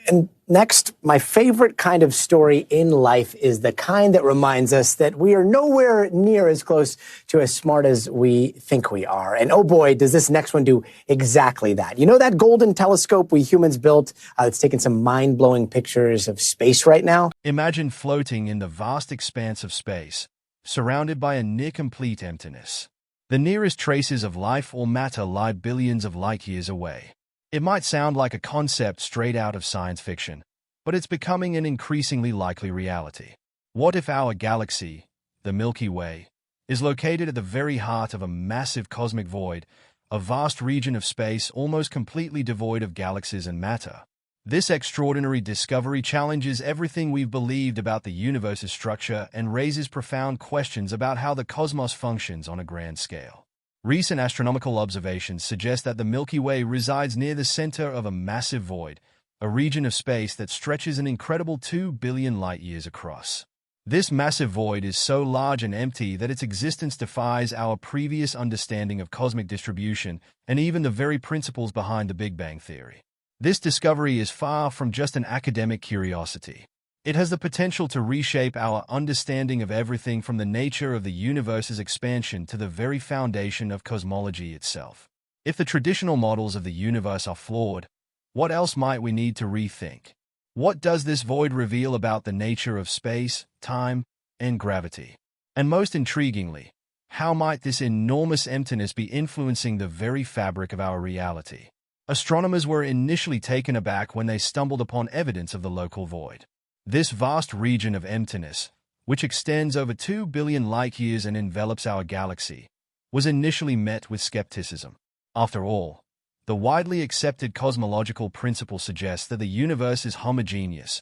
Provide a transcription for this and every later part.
And next, my favorite kind of story in life is the kind that reminds us that we are nowhere near as close to as smart as we think we are. And oh boy, does this next one do exactly that. You know that golden telescope we humans built that's taking some mind-blowing pictures of space right now? Imagine floating in the vast expanse of space, surrounded by a near-complete emptiness. The nearest traces of life or matter lie billions of light-years away. It might sound like a concept straight out of science fiction, but it's becoming an increasingly likely reality. What if our galaxy, the Milky Way, is located at the very heart of a massive cosmic void, a vast region of space almost completely devoid of galaxies and matter? This extraordinary discovery challenges everything we've believed about the universe's structure and raises profound questions about how the cosmos functions on a grand scale. Recent astronomical observations suggest that the Milky Way resides near the center of a massive void, a region of space that stretches an incredible 2 billion light-years across. This massive void is so large and empty that its existence defies our previous understanding of cosmic distribution and even the very principles behind the Big Bang Theory. This discovery is far from just an academic curiosity. It has the potential to reshape our understanding of everything from the nature of the universe's expansion to the very foundation of cosmology itself. If the traditional models of the universe are flawed, what else might we need to rethink? What does this void reveal about the nature of space, time, and gravity? And most intriguingly, how might this enormous emptiness be influencing the very fabric of our reality? Astronomers were initially taken aback when they stumbled upon evidence of the local void. This vast region of emptiness, which extends over 2 billion light-years and envelops our galaxy, was initially met with skepticism. After all, the widely accepted cosmological principle suggests that the universe is homogeneous.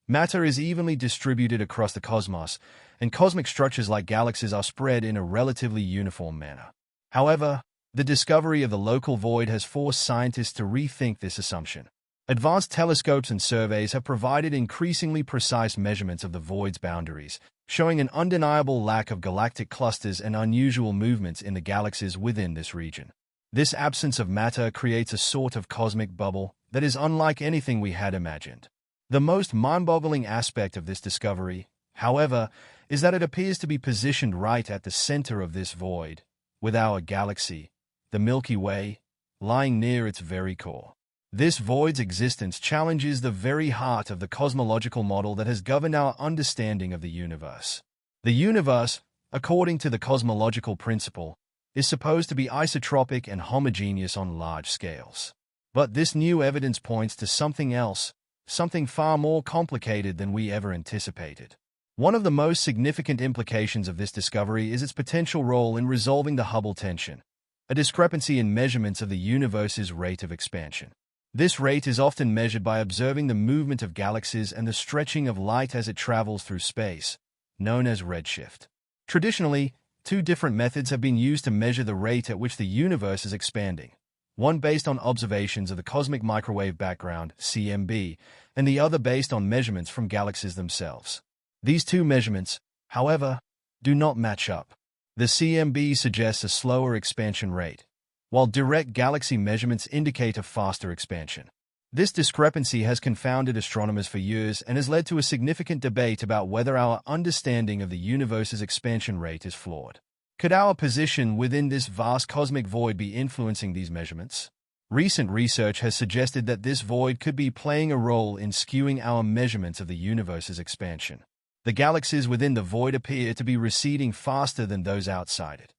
Matter is evenly distributed across the cosmos, and cosmic structures like galaxies are spread in a relatively uniform manner. However, the discovery of the local void has forced scientists to rethink this assumption. Advanced telescopes and surveys have provided increasingly precise measurements of the void's boundaries, showing an undeniable lack of galactic clusters and unusual movements in the galaxies within this region. This absence of matter creates a sort of cosmic bubble that is unlike anything we had imagined. The most mind-boggling aspect of this discovery, however, is that it appears to be positioned right at the center of this void, with our galaxy, the Milky Way, lying near its very core. This void's existence challenges the very heart of the cosmological model that has governed our understanding of the universe. The universe, according to the cosmological principle, is supposed to be isotropic and homogeneous on large scales. But this new evidence points to something else, something far more complicated than we ever anticipated. One of the most significant implications of this discovery is its potential role in resolving the Hubble tension, a discrepancy in measurements of the universe's rate of expansion. This rate is often measured by observing the movement of galaxies and the stretching of light as it travels through space, known as redshift. Traditionally, two different methods have been used to measure the rate at which the universe is expanding, one based on observations of the cosmic microwave background, CMB, and the other based on measurements from galaxies themselves. These two measurements, however, do not match up. The CMB suggests a slower expansion rate, while direct galaxy measurements indicate a faster expansion. This discrepancy has confounded astronomers for years and has led to a significant debate about whether our understanding of the universe's expansion rate is flawed. Could our position within this vast cosmic void be influencing these measurements? Recent research has suggested that this void could be playing a role in skewing our measurements of the universe's expansion. The galaxies within the void appear to be receding faster than those outside it,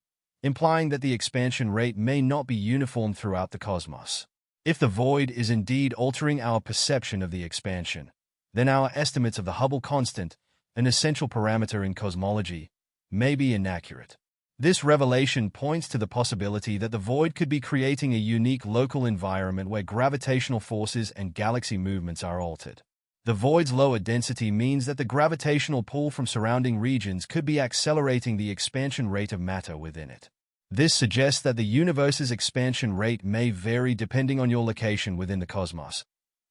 implying that the expansion rate may not be uniform throughout the cosmos. If the void is indeed altering our perception of the expansion, then our estimates of the Hubble constant, an essential parameter in cosmology, may be inaccurate. This revelation points to the possibility that the void could be creating a unique local environment where gravitational forces and galaxy movements are altered. The void's lower density means that the gravitational pull from surrounding regions could be accelerating the expansion rate of matter within it. This suggests that the universe's expansion rate may vary depending on your location within the cosmos,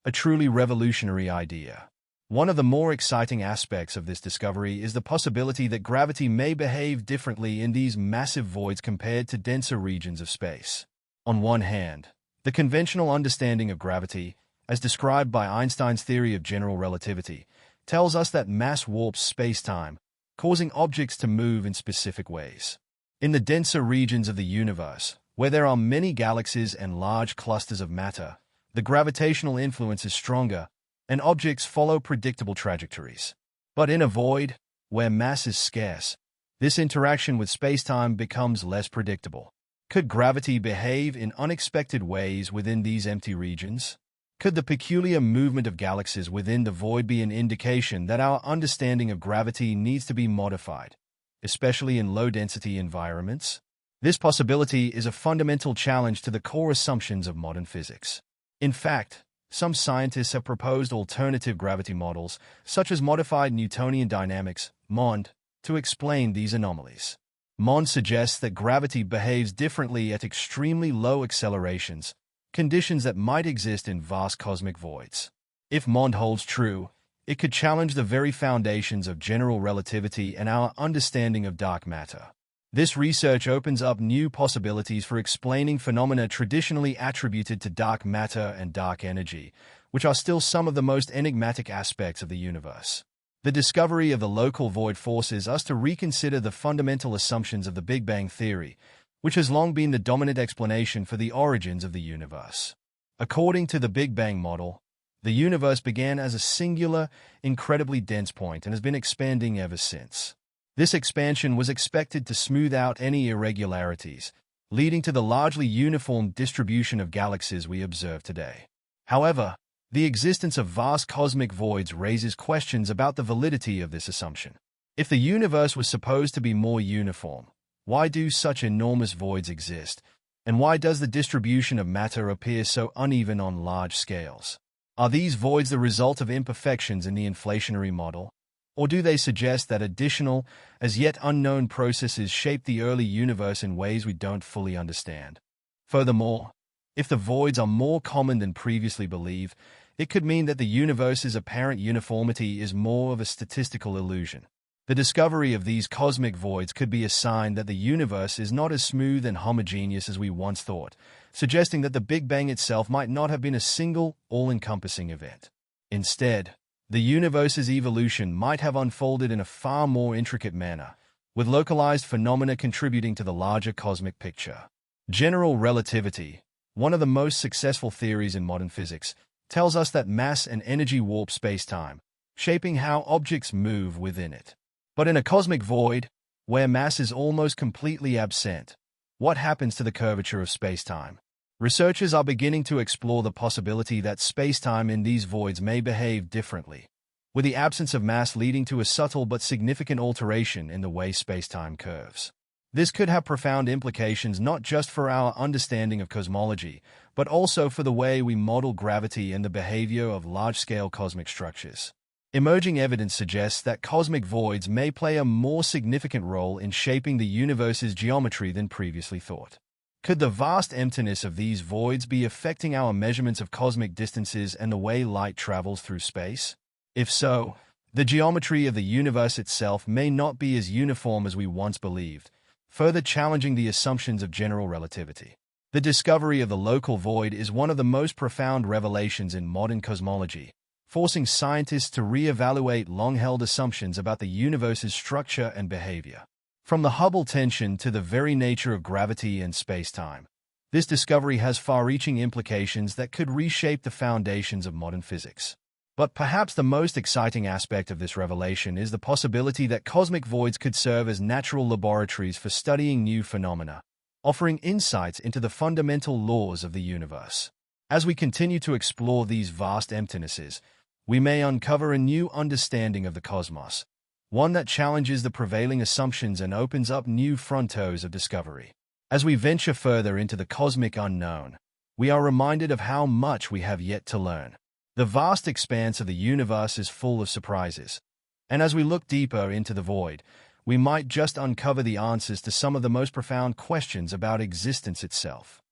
a truly revolutionary idea. One of the more exciting aspects of this discovery is the possibility that gravity may behave differently in these massive voids compared to denser regions of space. On one hand, the conventional understanding of gravity, as described by Einstein's theory of general relativity, tells us that mass warps space-time, causing objects to move in specific ways. In the denser regions of the universe, where there are many galaxies and large clusters of matter, the gravitational influence is stronger, and objects follow predictable trajectories. But in a void, where mass is scarce, this interaction with spacetime becomes less predictable. Could gravity behave in unexpected ways within these empty regions? Could the peculiar movement of galaxies within the void be an indication that our understanding of gravity needs to be modified, especially in low-density environments? This possibility is a fundamental challenge to the core assumptions of modern physics. In fact, some scientists have proposed alternative gravity models, such as modified Newtonian dynamics, (MOND), to explain these anomalies. MOND suggests that gravity behaves differently at extremely low accelerations, conditions that might exist in vast cosmic voids. If MOND holds true, it could challenge the very foundations of general relativity and our understanding of dark matter. This research opens up new possibilities for explaining phenomena traditionally attributed to dark matter and dark energy, which are still some of the most enigmatic aspects of the universe. The discovery of the local void forces us to reconsider the fundamental assumptions of the Big Bang theory, which has long been the dominant explanation for the origins of the universe. According to the Big Bang model, the universe began as a singular, incredibly dense point and has been expanding ever since. This expansion was expected to smooth out any irregularities, leading to the largely uniform distribution of galaxies we observe today. However, the existence of vast cosmic voids raises questions about the validity of this assumption. If the universe was supposed to be more uniform, why do such enormous voids exist, and why does the distribution of matter appear so uneven on large scales? Are these voids the result of imperfections in the inflationary model? Or do they suggest that additional, as yet unknown processes shaped the early universe in ways we don't fully understand? Furthermore, if the voids are more common than previously believed, it could mean that the universe's apparent uniformity is more of a statistical illusion. The discovery of these cosmic voids could be a sign that the universe is not as smooth and homogeneous as we once thought, suggesting that the Big Bang itself might not have been a single, all-encompassing event. Instead, the universe's evolution might have unfolded in a far more intricate manner, with localized phenomena contributing to the larger cosmic picture. General relativity, one of the most successful theories in modern physics, tells us that mass and energy warp spacetime, shaping how objects move within it. But in a cosmic void, where mass is almost completely absent, what happens to the curvature of spacetime? Researchers are beginning to explore the possibility that spacetime in these voids may behave differently, with the absence of mass leading to a subtle but significant alteration in the way spacetime curves. This could have profound implications not just for our understanding of cosmology, but also for the way we model gravity and the behavior of large-scale cosmic structures. Emerging evidence suggests that cosmic voids may play a more significant role in shaping the universe's geometry than previously thought. Could the vast emptiness of these voids be affecting our measurements of cosmic distances and the way light travels through space? If so, the geometry of the universe itself may not be as uniform as we once believed, further challenging the assumptions of general relativity. The discovery of the local void is one of the most profound revelations in modern cosmology, forcing scientists to re-evaluate long-held assumptions about the universe's structure and behavior. From the Hubble tension to the very nature of gravity and spacetime, this discovery has far-reaching implications that could reshape the foundations of modern physics. But perhaps the most exciting aspect of this revelation is the possibility that cosmic voids could serve as natural laboratories for studying new phenomena, offering insights into the fundamental laws of the universe. As we continue to explore these vast emptinesses, we may uncover a new understanding of the cosmos, one that challenges the prevailing assumptions and opens up new frontiers of discovery. As we venture further into the cosmic unknown, we are reminded of how much we have yet to learn. The vast expanse of the universe is full of surprises, and as we look deeper into the void, we might just uncover the answers to some of the most profound questions about existence itself.